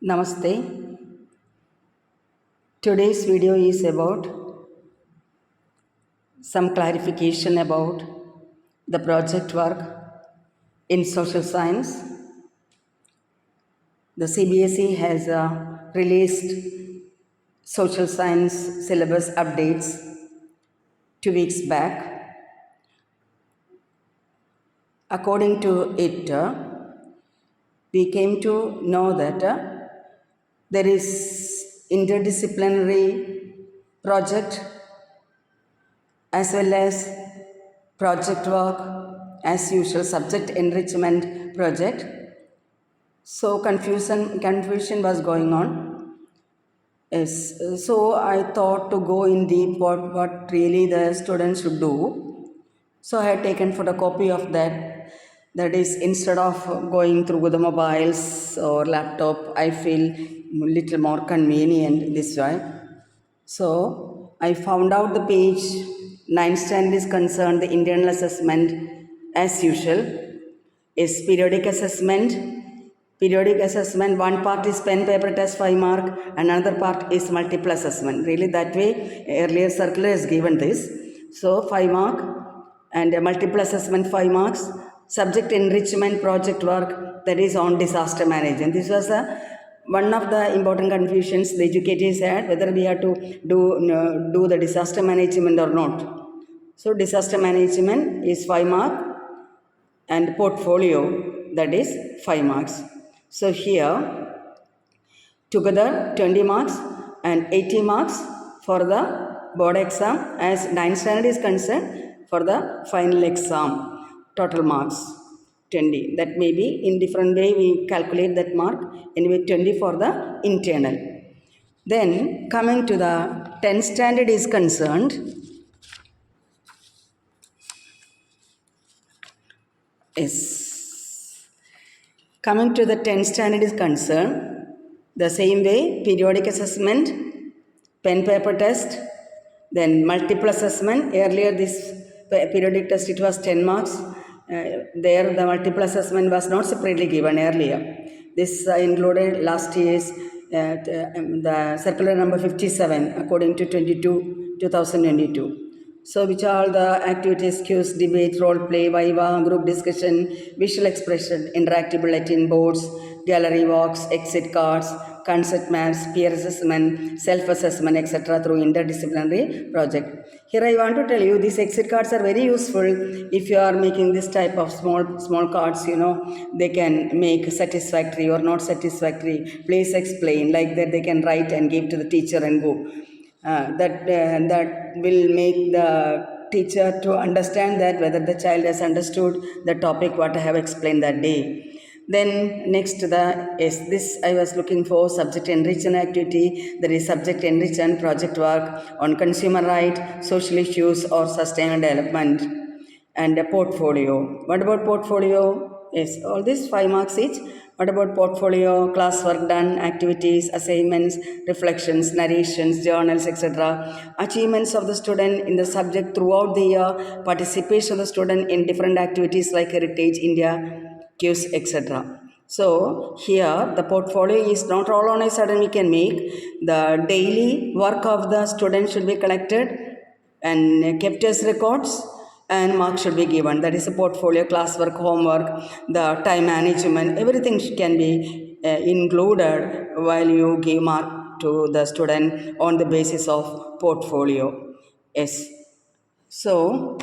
Namaste. Today's video is about some clarification about the project work in social science. The CBSE has released social science syllabus updates 2 weeks back. According to it, we came to know that there is interdisciplinary project as well as project work, as usual subject enrichment project. So confusion was going on. Yes, so I thought to go in deep what really the students should do. So I had taken photocopy of that. That is, instead of going through the mobiles or laptop, I feel little more convenient this way. So I found out the page 9th standard is concerned, the internal assessment as usual is periodic assessment. Periodic assessment, one part is pen paper test 5 mark, another part is multiple assessment. Really that way, earlier circular has given this. So 5 mark and multiple assessment 5 marks. Subject enrichment project work, that is on disaster management. This was one of the important confusions the educators had, whether we have to do the disaster management or not. So disaster management is 5 mark and portfolio, that is 5 marks. So here together 20 marks and 80 marks for the board exam as 9th standard is concerned. For the final exam, total marks 20. That may be in different way we calculate that mark. Anyway, 20 for the internal. Then coming to the 10th standard is concerned, coming to the 10th standard is concerned, the same way periodic assessment, pen paper test, then multiple assessment. Earlier this periodic test it was 10 marks. There the multiple assessment was not separately given earlier. This included last year's the circular number 57 according to 2022. So which are the activities, quiz, debate, role play, viva, group discussion, visual expression, interactive bulletin boards, gallery walks, exit cards, concept maps, peer assessment, self-assessment, etc. through interdisciplinary project. Here I want to tell you these exit cards are very useful if you are making this type of small cards, they can make satisfactory or not satisfactory, please explain, like that they can write and give to the teacher and go. That will make the teacher to understand that whether the child has understood the topic what I have explained that day. Then next this I was looking for subject enrichment activity. There is subject enrichment project work on consumer right, social issues or sustainable development, and a portfolio. What about portfolio? Yes, all these 5 marks each. What about portfolio, classwork done, activities, assignments, reflections, narrations, journals, etc. Achievements of the student in the subject throughout the year, participation of the student in different activities like Heritage, India, quiz, etc. So here the portfolio is not all on a sudden we can make. The daily work of the student should be collected and kept as records, and marks should be given. That is a portfolio, classwork, homework, the time management, everything can be included while you give mark to the student on the basis of portfolio. Yes. So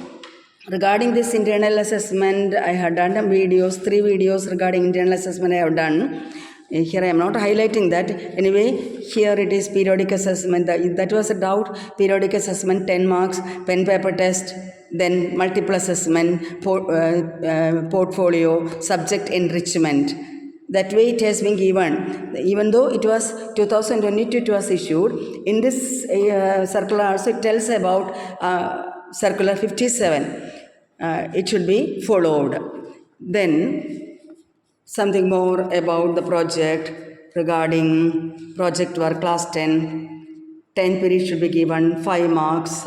regarding this internal assessment, I have done some videos, 3 videos regarding internal assessment I have done. Here I am not highlighting that. Anyway, here it is periodic assessment. That was a doubt. Periodic assessment 10 marks, pen paper test, then multiple assessment, portfolio, subject enrichment. That way it has been given. Even though it was 2022 it was issued, in this circular also it tells about circular 57. It should be followed. Then something more about the project regarding project work class 10. 10 period should be given, 5 marks.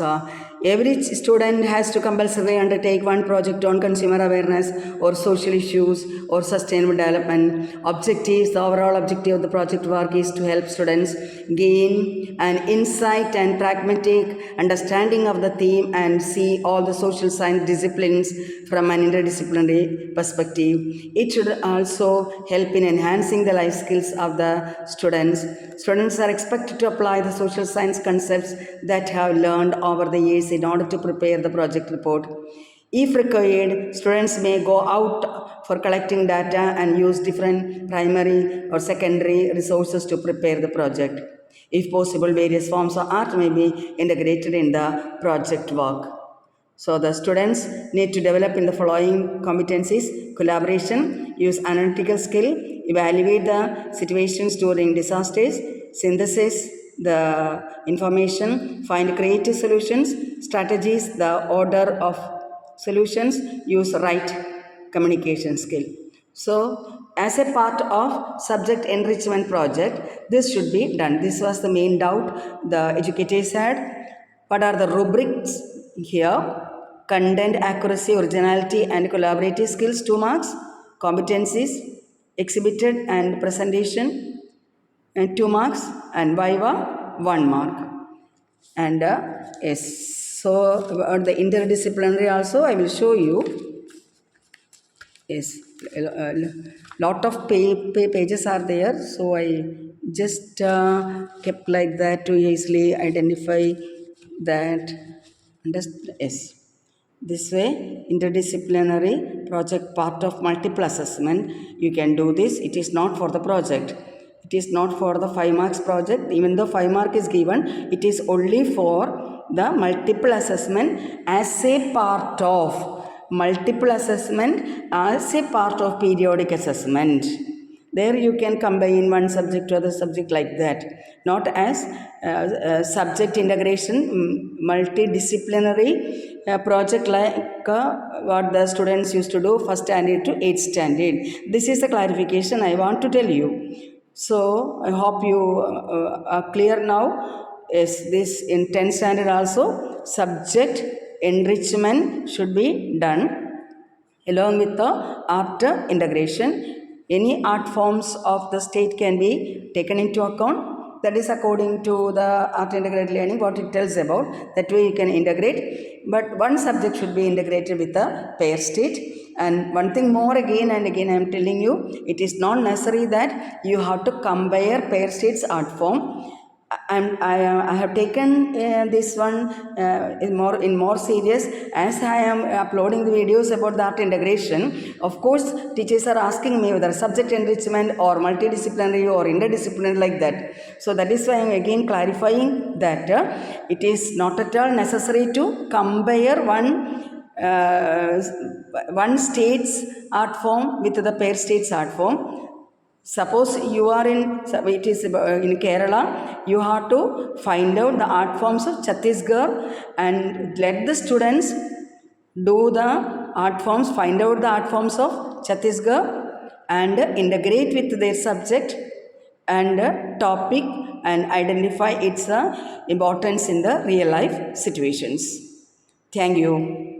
every student has to compulsorily undertake one project on consumer awareness or social issues or sustainable development. Objectives, the overall objective of the project work is to help students gain an insight and pragmatic understanding of the theme and see all the social science disciplines from an interdisciplinary perspective. It should also help in enhancing the life skills of the students. Students are expected to apply the social science concepts that have learned over the years in order to prepare the project report. If required, students may go out for collecting data and use different primary or secondary resources to prepare the project. If possible, various forms of art may be integrated in the project work. So the students need to develop in the following competencies: collaboration, use analytical skill, evaluate the situations during disasters, synthesis the information, find creative solutions, strategies, the order of solutions, use right communication skill. So as a part of subject enrichment project, this should be done. This was the main doubt the educators had. What are the rubrics here? Content accuracy, originality and collaborative skills 2 marks. Competencies exhibited and presentation and 2 marks, and viva 1 mark. And yes, so the interdisciplinary also I will show you. Yes, a lot of pages are there, so I just kept like that to easily identify that. Yes. This way, interdisciplinary project part of multiple assessment, you can do this. It is not for the project. It is not for the 5 marks project. Even though 5 mark is given, it is only for the multiple assessment as a part of periodic assessment. There you can combine one subject to other subject like that, not as subject integration, multidisciplinary project like what the students used to do first standard to 8th standard. This is the clarification I want to tell you. So I hope you are clear now. Is this in 10th standard also subject enrichment should be done along with the art integration. Any art forms of the state can be taken into account. That is according to the art integrated learning, what it tells about. That way you can integrate. But one subject should be integrated with a pair state. And one thing more again and again I am telling you, it is not necessary that you have to compare pair states art form. I have taken this one in more serious as I am uploading the videos about the art integration. Of course, teachers are asking me whether subject enrichment or multidisciplinary or interdisciplinary like that. So that is why I am again clarifying that it is not at all necessary to compare one state's art form with the pair state's art form. Suppose you are in Kerala, you have to find out the art forms of Chhattisgarh and let the students do the art forms, find out the art forms of Chhattisgarh and integrate with their subject and topic and identify its importance in the real life situations. Thank you.